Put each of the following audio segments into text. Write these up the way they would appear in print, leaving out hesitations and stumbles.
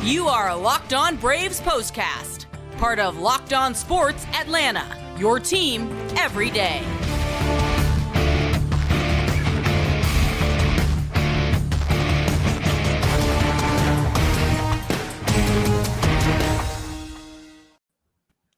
You are Locked On Braves POSTCAST, part of Locked On Sports Atlanta, your team every day.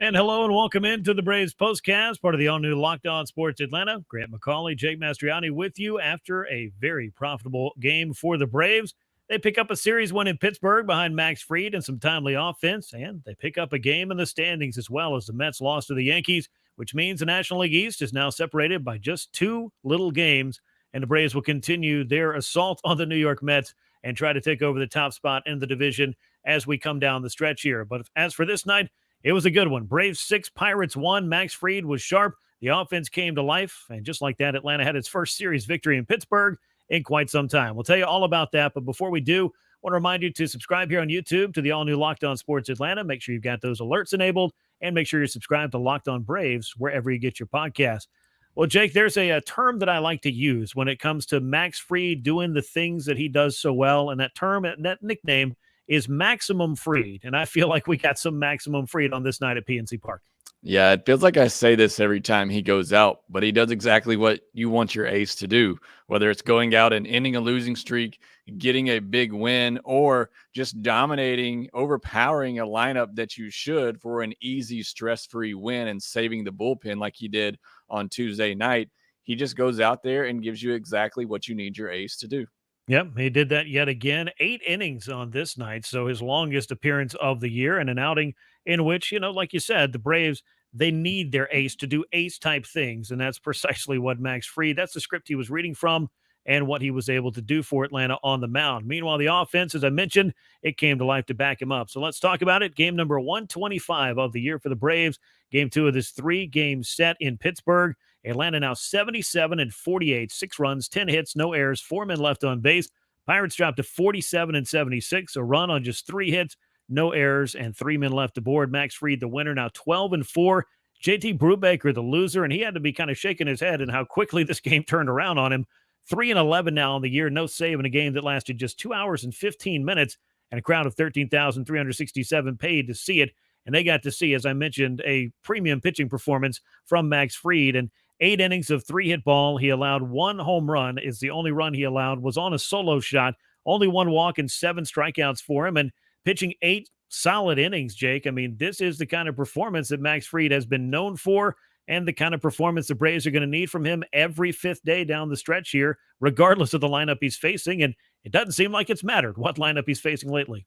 And hello and welcome into the Braves POSTCAST, part of the all-new Locked On Sports Atlanta. Grant McAuley, Jake Mastroianni with you after a very profitable game for the Braves. They pick up a series win in Pittsburgh behind Max Fried and some timely offense, and they pick up a game in the standings as well as the Mets lost to the Yankees, which means the National League East is now separated by just two little games, and the Braves will continue their assault on the New York Mets and try to take over the top spot in the division as we come down the stretch here. But as for this night, it was a good one. Braves 6, Pirates 1. Max Fried was sharp. The offense came to life, and just like that, Atlanta had its first series victory in Pittsburgh in quite some time. We'll tell you all about that, but before we do, I want to remind you to subscribe here on YouTube to the all-new Locked On Sports Atlanta. Make sure you've got those alerts enabled, and make sure you're subscribed to Locked On Braves wherever you get your podcast. Well, Jake, there's a term that I like to use when it comes to Max Fried doing the things that he does so well, and that term, that nickname, is Maximum Fried, and I feel like we got some Maximum Fried on this night at PNC Park. Yeah, it feels like I say this every time he goes out, but he does exactly what you want your ace to do, whether it's going out and ending a losing streak, getting a big win, or just dominating, overpowering a lineup that you should for an easy, stress-free win and saving the bullpen like he did on Tuesday night. He just goes out there and gives you exactly what you need your ace to do. Yep, he did that yet again. 8 innings on this night, so his longest appearance of the year, and an outing in which, like you said, the Braves, they need their ace to do ace-type things, and that's precisely what Max Fried, that's the script he was reading from and what he was able to do for Atlanta on the mound. Meanwhile, the offense, as I mentioned, it came to life to back him up. So let's talk about it. Game number 125 of the year for the Braves. Game 2 of this 3-game set in Pittsburgh. Atlanta now 77-48, 6 runs, 10 hits, no errors, 4 men left on base. Pirates dropped to 47-76, a run on just 3 hits, no errors, and 3 men left aboard. Max Fried, the winner, now 12-4. JT Brubaker, the loser, and he had to be kind of shaking his head and how quickly this game turned around on him. 3-11 now on the year, no save in a game that lasted just 2 hours and 15 minutes, and a crowd of 13,367 paid to see it. And they got to see, as I mentioned, a premium pitching performance from Max Fried. And 8 innings of 3-hit ball. He allowed 1 home run. Is the only run he allowed was on a solo shot. Only 1 walk and 7 strikeouts for him. And pitching 8 solid innings, Jake. I mean, this is the kind of performance that Max Fried has been known for, and the kind of performance the Braves are going to need from him every 5th day down the stretch here, regardless of the lineup he's facing. And it doesn't seem like it's mattered what lineup he's facing lately.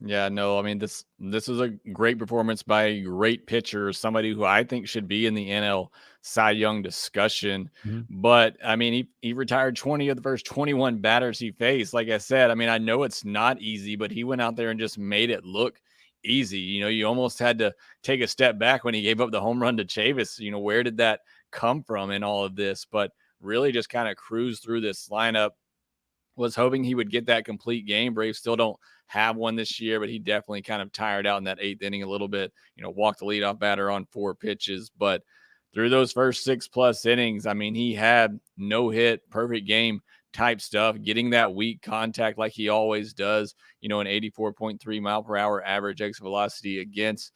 Yeah, no, I mean, this is a great performance by a great pitcher, somebody who I think should be in the NL Cy Young discussion. Mm-hmm. But, I mean, he retired 20 of the first 21 batters he faced. Like I said, I mean, I know it's not easy, but he went out there and just made it look easy. You almost had to take a step back when he gave up the home run to Chavis. Where did that come from in all of this? But really just kind of cruised through this lineup. Was hoping he would get that complete game. Braves still don't have one this year, but he definitely kind of tired out in that 8th inning a little bit, walked the leadoff batter on 4 pitches. But through those first 6+ innings, I mean, he had no hit, perfect game type stuff, getting that weak contact like he always does, an 84.3 mile per hour average exit velocity against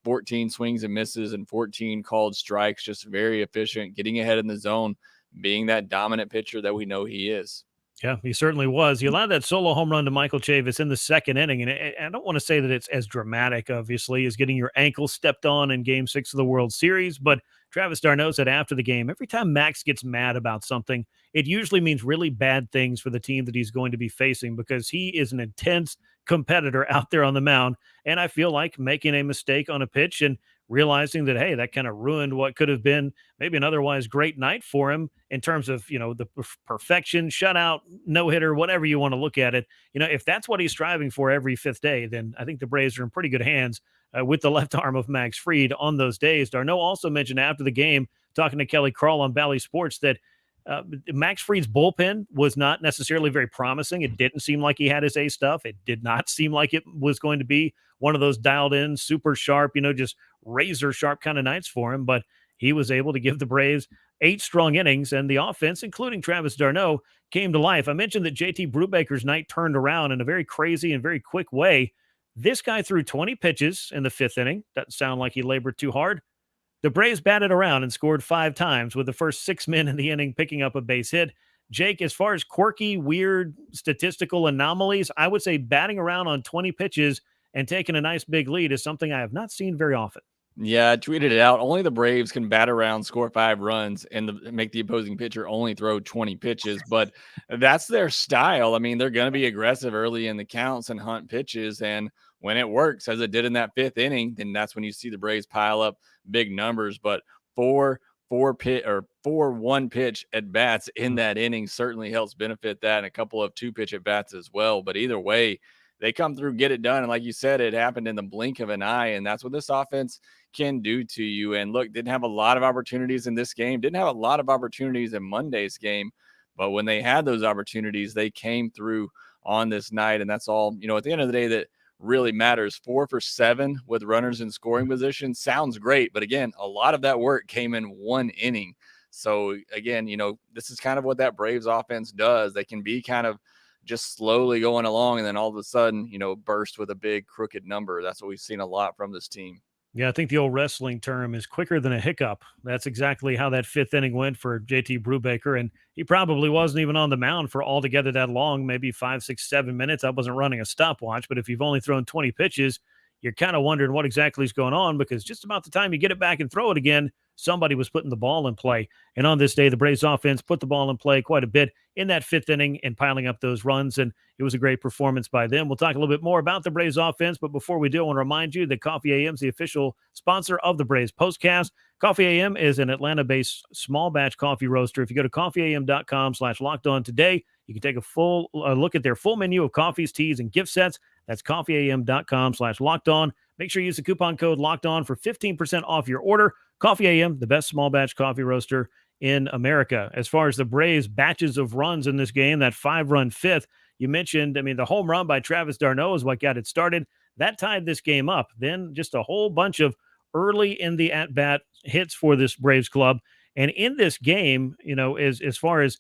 14 swings and misses and 14 called strikes, just very efficient, getting ahead in the zone, being that dominant pitcher that we know he is. Yeah, he certainly was. He allowed that solo home run to Michael Chavis in the 2nd inning, and I don't want to say that it's as dramatic, obviously, as getting your ankle stepped on in Game 6 of the World Series, but Travis d'Arnaud said after the game, every time Max gets mad about something, it usually means really bad things for the team that he's going to be facing, because he is an intense competitor out there on the mound, and I feel like making a mistake on a pitch and realizing that, hey, that kind of ruined what could have been maybe an otherwise great night for him in terms of, the perfection, shutout, no-hitter, whatever you want to look at it. If that's what he's striving for every 5th day, then I think the Braves are in pretty good hands with the left arm of Max Fried on those days. d'Arnaud also mentioned after the game, talking to Kelly Crawl on Bally Sports, that Max Fried's bullpen was not necessarily very promising. It didn't seem like he had his A stuff. It did not seem like it was going to be one of those dialed in, super sharp, just razor sharp kind of nights for him. But he was able to give the Braves 8 strong innings, and the offense, including Travis d'Arnaud, came to life. I mentioned that JT Brubaker's night turned around in a very crazy and very quick way. This guy threw 20 pitches in the fifth inning. Doesn't sound like he labored too hard. The Braves batted around and scored 5 times, with the first 6 men in the inning picking up a base hit. Jake, as far as quirky, weird statistical anomalies, I would say batting around on 20 pitches and taking a nice big lead is something I have not seen very often. Yeah, I tweeted it out. Only the Braves can bat around, score 5 runs, and make the opposing pitcher only throw 20 pitches. But that's their style. I mean, they're going to be aggressive early in the counts and hunt pitches. And when it works, as it did in that fifth inning, then that's when you see the Braves pile up big numbers. But four 1 pitch at bats in that inning certainly helps benefit that, and a couple of 2 pitch at bats as well. But either way, they come through, get it done. And like you said, it happened in the blink of an eye. And that's what this offense can do to you. And look, didn't have a lot of opportunities in this game, didn't have a lot of opportunities in Monday's game. But when they had those opportunities, they came through on this night. And that's all, at the end of the day, that really matters. 4 for 7 with runners in scoring position sounds great. But again, a lot of that work came in 1 inning. So again, this is kind of what that Braves offense does. They can be kind of just slowly going along and then all of a sudden, burst with a big crooked number. That's what we've seen a lot from this team. Yeah, I think the old wrestling term is quicker than a hiccup. That's exactly how that fifth inning went for JT Brubaker. And he probably wasn't even on the mound for altogether that long, maybe 5, 6, 7 minutes. I wasn't running a stopwatch, but if you've only thrown 20 pitches, you're kind of wondering what exactly is going on, because just about the time you get it back and throw it again, somebody was putting the ball in play. And on this day, the Braves offense put the ball in play quite a bit in that fifth inning and piling up those runs. And it was a great performance by them. We'll talk a little bit more about the Braves offense. But before we do, I want to remind you that Coffee AM is the official sponsor of the Braves Postcast. Coffee AM is an Atlanta-based small batch coffee roaster. If you go to coffeeam.com/lockedon today, you can take a full look at their full menu of coffees, teas, and gift sets. That's coffeeam.com/lockedon. Make sure you use the coupon code LOCKEDON for 15% off your order. Coffee AM, the best small batch coffee roaster in America. As far as the Braves' batches of runs in this game, that 5-run fifth, you mentioned, the home run by Travis d'Arnaud is what got it started. That tied this game up. Then just a whole bunch of early in the at-bat hits for this Braves club. And in this game, as far as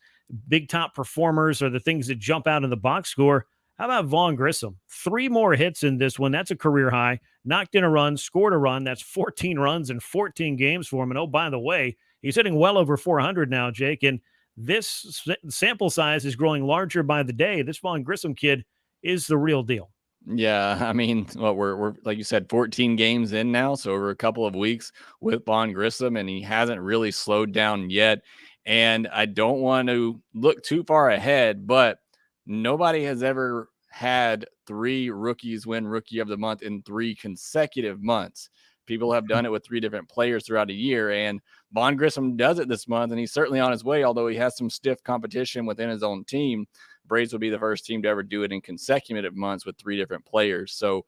big top performers or the things that jump out in the box score, how about Vaughn Grissom? 3 more hits in this one. That's a career high. Knocked in a run, scored a run. That's 14 runs in 14 games for him. And oh, by the way, he's hitting well over 400 now, Jake. And this sample size is growing larger by the day. This Vaughn Grissom kid is the real deal. Yeah, we're like you said, 14 games in now, so over a couple of weeks with Vaughn Grissom, and he hasn't really slowed down yet. And I don't want to look too far ahead, but nobody has ever had 3 rookies win Rookie of the Month in 3 consecutive months. People have done it with 3 different players throughout a year, and Vaughn Grissom does it this month, and he's certainly on his way, although he has some stiff competition within his own team. Braves will be the first team to ever do it in consecutive months with 3 different players. So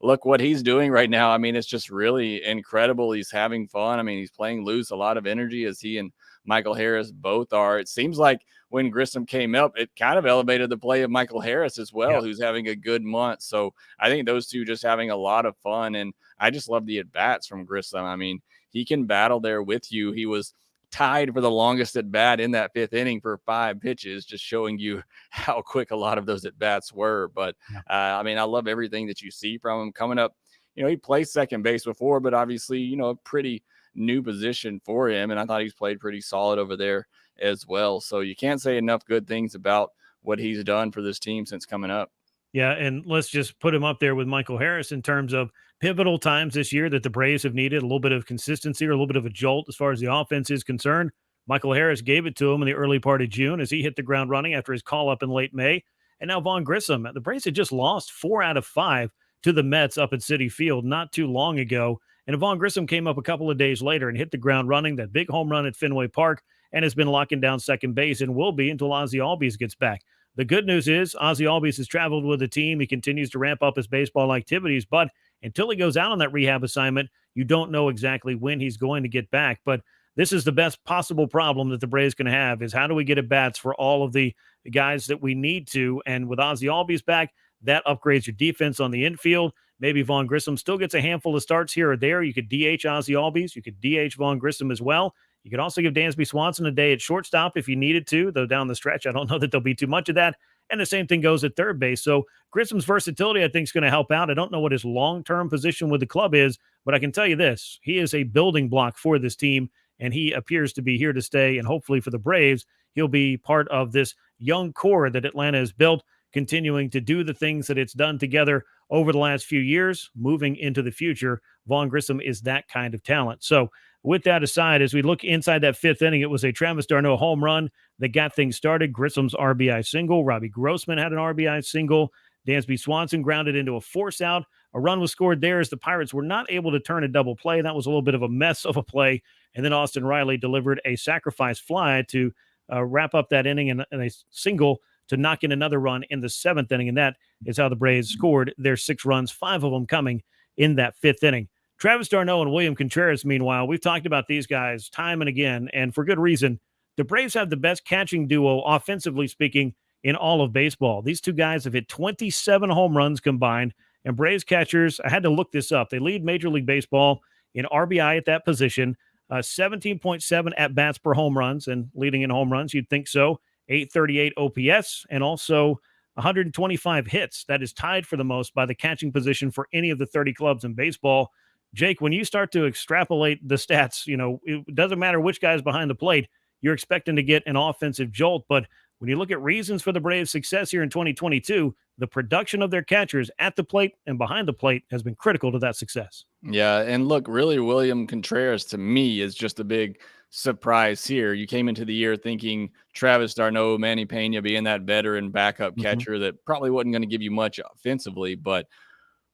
look what he's doing right now. It's just really incredible. He's having fun. He's playing loose, a lot of energy, as he and Michael Harris both are. It seems like when Grissom came up, it kind of elevated the play of Michael Harris as well, who's having a good month. So I think those two just having a lot of fun. And I just love the at-bats from Grissom. He can battle there with you. He was tied for the longest at bat in that 5th inning for 5 pitches, just showing you how quick a lot of those at bats were. But I love everything that you see from him coming up. He played second base before, but obviously, a pretty new position for him. And I thought he's played pretty solid over there as well. So you can't say enough good things about what he's done for this team since coming up. Yeah, and let's just put him up there with Michael Harris in terms of pivotal times this year that the Braves have needed a little bit of consistency or a little bit of a jolt as far as the offense is concerned. Michael Harris gave it to him in the early part of June as he hit the ground running after his call-up in late May. And now Vaughn Grissom, the Braves had just lost 4 out of 5 to the Mets up at Citi Field not too long ago. And Vaughn Grissom came up a couple of days later and hit the ground running, that big home run at Fenway Park, and has been locking down second base and will be until Ozzie Albies gets back. The good news is Ozzie Albies has traveled with the team. He continues to ramp up his baseball activities, but until he goes out on that rehab assignment, you don't know exactly when he's going to get back. But this is the best possible problem that the Braves can have, is how do we get at bats for all of the guys that we need to? And with Ozzie Albies back, that upgrades your defense on the infield. Maybe Vaughn Grissom still gets a handful of starts here or there. You could DH Ozzie Albies. You could DH Vaughn Grissom as well. You could also give Dansby Swanson a day at shortstop if you needed to, though down the stretch, I don't know that there'll be too much of that. And the same thing goes at third base. So Grissom's versatility, I think, is going to help out. I don't know what his long-term position with the club is, but I can tell you this. He is a building block for this team, and he appears to be here to stay. And hopefully for the Braves, he'll be part of this young core that Atlanta has built, continuing to do the things that it's done together over the last few years, moving into the future. Vaughn Grissom is that kind of talent. So with that aside, as we look inside that fifth inning, it was a Travis d'Arnaud home run that got things started. Grissom's RBI single. Robbie Grossman had an RBI single. Dansby Swanson grounded into a force out. A run was scored there as the Pirates were not able to turn a double play. That was a little bit of a mess of a play. And then Austin Riley delivered a sacrifice fly to wrap up that inning and a single to knock in another run in the seventh inning. And that is how the Braves scored their 6 runs, 5 of them coming in that fifth inning. Travis d'Arnaud and William Contreras, meanwhile, we've talked about these guys time and again, and for good reason. The Braves have the best catching duo, offensively speaking, in all of baseball. These two guys have hit 27 home runs combined, and Braves catchers, I had to look this up, they lead Major League Baseball in RBI at that position, 17.7 at-bats per home runs, and leading in home runs, you'd think so, 838 OPS, and also 125 hits. That is tied for the most by the catching position for any of the 30 clubs in baseball. Jake, when you start to extrapolate the stats, it doesn't matter which guy's behind the plate, you're expecting to get an offensive jolt. But when you look at reasons for the Braves' success here in 2022, the production of their catchers at the plate and behind the plate has been critical to that success. Yeah, and look, really, William Contreras to me is just a big surprise here. You came into the year thinking Travis d'Arnaud, Manny Pena being that veteran backup catcher that probably wasn't going to give you much offensively, but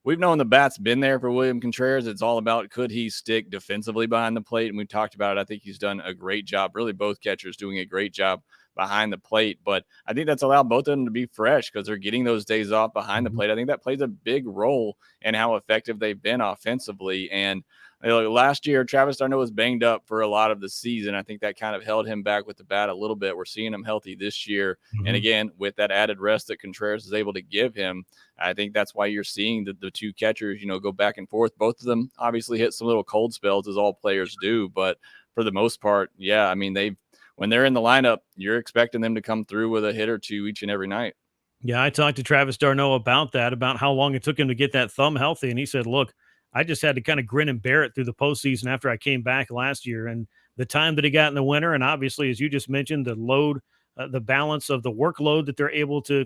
we've known the bat's been there for William Contreras. It's all about could he stick defensively behind the plate, and we've talked about it. I think he's done a great job. Really, both catchers doing a great job behind the plate, but I think that's allowed both of them to be fresh because they're getting those days off behind the plate. I think that plays a big role in how effective they've been offensively. And last year, Travis d'Arnaud was banged up for a lot of the season. I think that kind of held him back with the bat a little bit. We're seeing him healthy this year. And again, with that added rest that Contreras is able to give him, I think that's why you're seeing the two catchers, go back and forth. Both of them obviously hit some little cold spells as all players do. But for the most part, yeah, I mean, when they're in the lineup, you're expecting them to come through with a hit or two each and every night. Yeah, I talked to Travis d'Arnaud about that, about how long it took him to get that thumb healthy. And he said, look, I just had to kind of grin and bear it through the postseason after I came back last year. And the time that he got in the winter, and obviously, as you just mentioned, the load, the balance of the workload that they're able to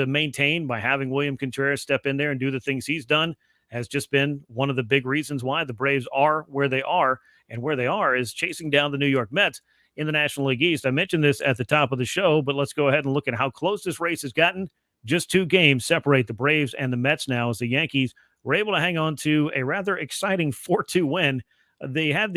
maintain by having William Contreras step in there and do the things he's done has just been one of the big reasons why the Braves are where they are. And where they are is chasing down the New York Mets in the National League East. I mentioned this at the top of the show, but let's go ahead and look at how close this race has gotten. Just 2 games separate the Braves and the Mets now as the Yankees were able to hang on to a rather exciting 4-2 win. They had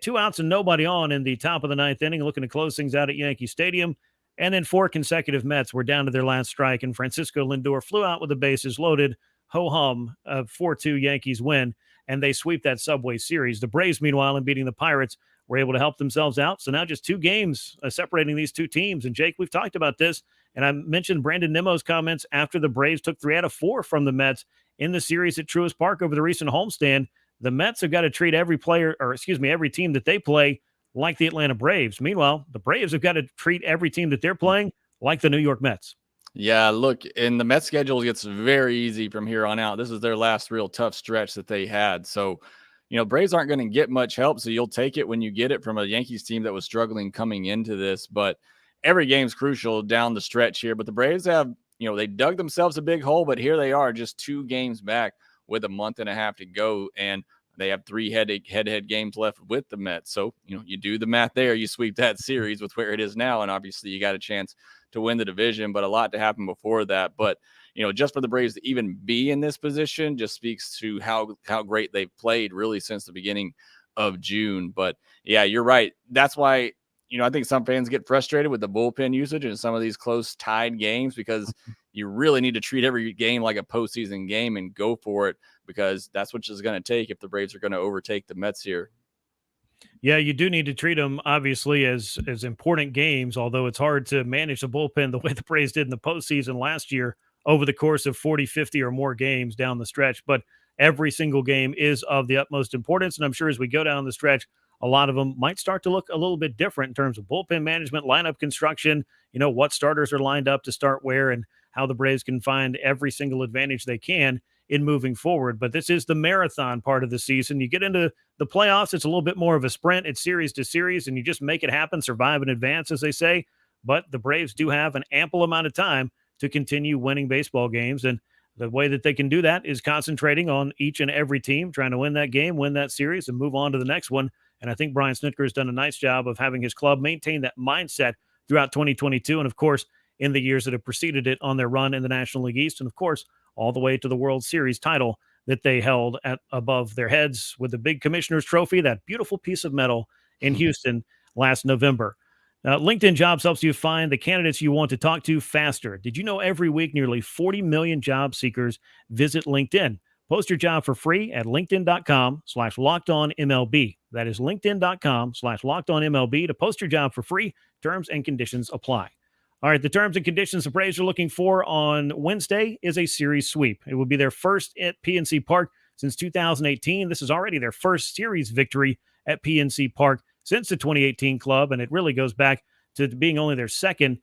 2 outs and nobody on in the top of the 9th inning, looking to close things out at Yankee Stadium. And then 4 consecutive Mets were down to their last strike, and Francisco Lindor flew out with the bases loaded. Ho-hum, a 4-2 Yankees win, and they sweep that Subway Series. The Braves, meanwhile, in beating the Pirates, were able to help themselves out. So now just 2 games separating these 2 teams. And Jake, we've talked about this, and I mentioned Brandon Nimmo's comments after the Braves took 3 out of 4 from the Mets in the series at Truist Park over the recent homestand. The Mets have got to treat every team that they play like the Atlanta Braves. Meanwhile, the Braves have got to treat every team that they're playing like the New York Mets. Yeah, look, and the Mets schedule gets very easy from here on out. This is their last real tough stretch that they had. So, Braves aren't going to get much help, so you'll take it when you get it from a Yankees team that was struggling coming into this. But every game's crucial down the stretch here. But the Braves have, they dug themselves a big hole, but here they are just 2 games back with a month and a half to go. And they have 3 head-to-head games left with the Mets. So, you do the math there. You sweep that series with where it is now, and obviously you got a chance to win the division, but a lot to happen before that. But, just for the Braves to even be in this position just speaks to how great they've played really since the beginning of June. But, yeah, you're right. That's why, I think some fans get frustrated with the bullpen usage in some of these close tied games because you really need to treat every game like a postseason game and go for it because that's what it's going to take if the Braves are going to overtake the Mets here. Yeah, you do need to treat them, obviously, as important games, although it's hard to manage the bullpen the way the Braves did in the postseason last year over the course of 40, 50 or more games down the stretch. But every single game is of the utmost importance, and I'm sure as we go down the stretch, a lot of them might start to look a little bit different in terms of bullpen management, lineup construction, what starters are lined up to start where. And how the Braves can find every single advantage they can in moving forward. But this is the marathon part of the season. You get into the playoffs, it's a little bit more of a sprint. It's series to series, and you just make it happen, survive in advance, as they say. But the Braves do have an ample amount of time to continue winning baseball games. And the way that they can do that is concentrating on each and every team, trying to win that game, win that series, and move on to the next one. And I think Brian Snitker has done a nice job of having his club maintain that mindset throughout 2022. And of course, in the years that have preceded it on their run in the National League East. And of course, all the way to the World Series title that they held at above their heads with the big commissioner's trophy, that beautiful piece of metal in Houston last November. LinkedIn Jobs helps you find the candidates you want to talk to faster. Did you know every week nearly 40 million job seekers visit LinkedIn? Post your job for free at linkedin.com/lockedonmlb. That is linkedin.com/lockedonmlb to post your job for free. Terms and conditions apply. All right, the terms and conditions the Braves are looking for on Wednesday is a series sweep. It will be their first at PNC Park since 2018. This is already their first series victory at PNC Park since the 2018 club, and it really goes back to being only their second,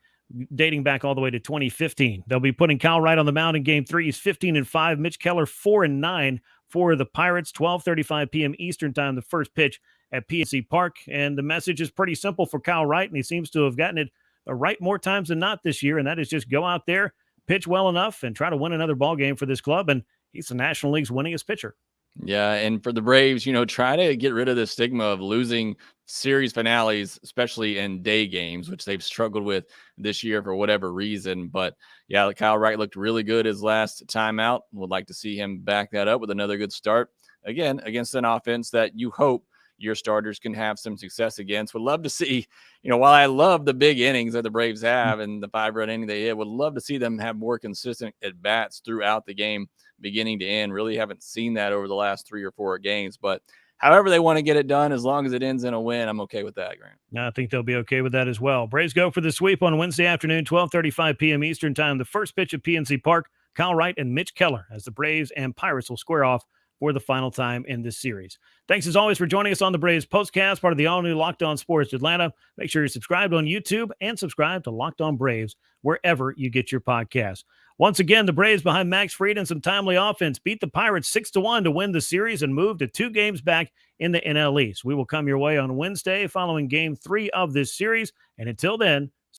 dating back all the way to 2015. They'll be putting Kyle Wright on the mound in Game 3. He's 15-5. Mitch Keller 4-9 for the Pirates. 12:35 p.m. Eastern Time, the first pitch at PNC Park. And the message is pretty simple for Kyle Wright, and he seems to have gotten it right more times than not this year, and that is just go out there, pitch well enough, and try to win another ball game for this club. And he's the National League's winningest pitcher. Yeah, and for the Braves, try to get rid of the stigma of losing series finales, especially in day games, which they've struggled with this year for whatever reason. But yeah, Kyle Wright looked really good his last time out. Would like to see him back that up with another good start, again, against an offense that you hope your starters can have some success against. Would love to see, while I love the big innings that the Braves have and the 5-run inning they hit, would love to see them have more consistent at-bats throughout the game, beginning to end. Really haven't seen that over the last 3 or 4 games, but however they want to get it done, as long as it ends in a win, I'm okay with that, Grant. I think they'll be okay with that as well. Braves go for the sweep on Wednesday afternoon, 12:35 p.m. Eastern Time. The first pitch at PNC Park, Kyle Wright and Mitch Keller, as the Braves and Pirates will square off for the final time in this series. Thanks as always for joining us on the Braves Postcast, part of the all-new Locked On Sports Atlanta. Make sure you're subscribed on YouTube and subscribe to Locked On Braves wherever you get your podcasts. Once again, the Braves behind Max Fried and some timely offense beat the Pirates 6-1 to win the series and move to 2 games back in the NL East. We will come your way on Wednesday following Game 3 of this series. And until then,